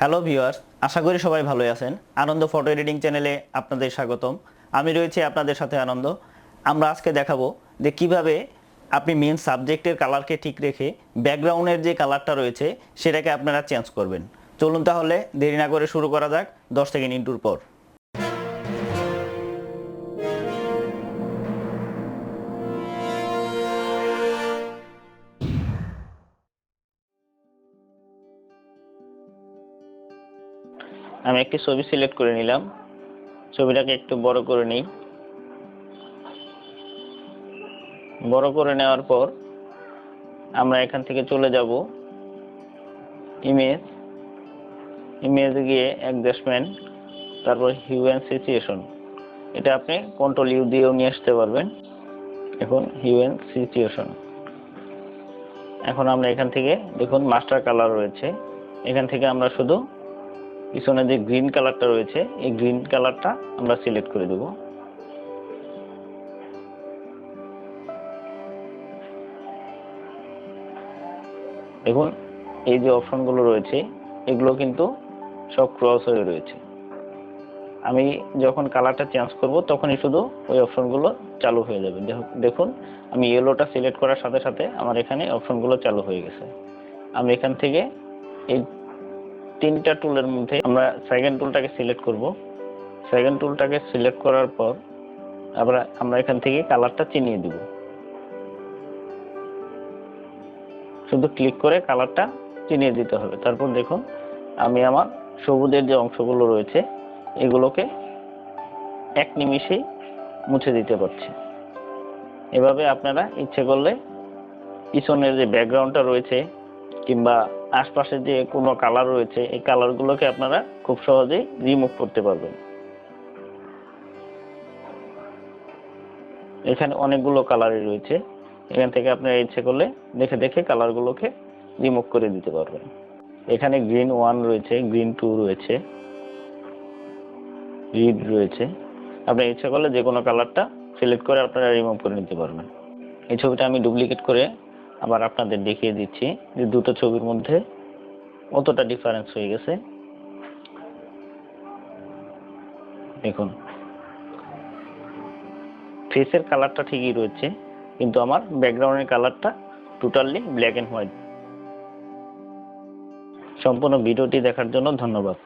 Hello viewers, আশা করি সবাই ভালোই আছেন। আনন্দ ফটো এডিটিং চ্যানেলে আপনাদের স্বাগতম। আমি রয়েছি আপনাদের সাথে আনন্দ। আমরা আজকে দেখাবো যে কিভাবে আপনি মেন সাবজেক্টের কালারকে ঠিক রেখে ব্যাকগ্রাউন্ডের যে কালারটা রয়েছে সেটাকে আপনারা চেঞ্জ করবেন। চলুন তাহলে দেরি না করে শুরু করা যাক 10 সেকেন্ড ইন্টুর পর। আমি একটি ছবি সিলেক্ট করে নিলাম। ছবিটাকে একটু বড় করে নিই। বড় করে নেওয়ার পর আমরা এখান থেকে চলে যাব ইমেজে গিয়ে অ্যাডজাস্টমেন্ট, তারপর হিউ অ্যান্ড সিচুয়েশন। এটা আপনি কন্ট্রোল ইউ দিয়েও নিয়ে আসতে পারবেন। এখন হিউ অ্যান্ড সিচুয়েশন। এখন আমরা এখান থেকে দেখুন মাস্টার কালার রয়েছে। এখান থেকে আমরা শুধু পিছনে যে গ্রিন কালারটা রয়েছে এই গ্রিন কালারটা আমরা সিলেক্ট করে দেব। দেখুন এই যে অপশনগুলো রয়েছে এগুলো কিন্তু সব ক্রস হয়ে রয়েছে। আমি যখন কালারটা চেঞ্জ করব তখনই শুধু ওই অপশনগুলো চালু হয়ে যাবে। দেখুন আমি ইয়েলোটা সিলেক্ট করার সাথে সাথে আমার এখানে অপশনগুলো চালু হয়ে গেছে। আমি এখান থেকে এই তিনটা টুলের মধ্যে আমরা সেকেন্ড টুলটাকে সিলেক্ট করব। সেকেন্ড টুলটাকে সিলেক্ট করার পর আমরা এখান থেকে কালারটা চিনিয়ে দিব। শুধু ক্লিক করে কালারটা চিনিয়ে দিতে হবে। তারপর দেখুন আমি আমার সবুজের যে অংশগুলো রয়েছে এগুলোকে এক নিমিষেই মুছে দিতে পারছি। এভাবে আপনারা ইচ্ছে করলে পিছনের যে ব্যাকগ্রাউন্ডটা রয়েছে কিংবা আশপাশে যে কোনো কালার রয়েছে এই কালারগুলোকে আপনারা খুব সহজেই রিমুভ করতে পারবেন। এখানে অনেকগুলো কালারই রয়েছে। এখান থেকে আপনারা ইচ্ছে করলে দেখে দেখে কালারগুলোকে রিমুভ করে দিতে পারবেন। এখানে গ্রিন 1 রয়েছে, গ্রিন 2 রয়েছে, রেড রয়েছে। আপনি ইচ্ছে করলে যে কোনো কালারটা সিলেক্ট করে আপনারা রিমুভ করে নিতে পারবেন। এই ছবিটা আমি ডুপ্লিকেট করে আবার আপনাদের দেখিয়ে দিচ্ছি যে দুটো ছবির মধ্যে কতটা ডিফারেন্স হয়ে গেছে। দেখুন ফেসের কালারটা ঠিকই রয়েছে কিন্তু আমার ব্যাকগ্রাউন্ডের কালারটা টোটালি ব্ল্যাক এন্ড হোয়াইট। সম্পূর্ণ ভিডিওটি দেখার জন্য ধন্যবাদ।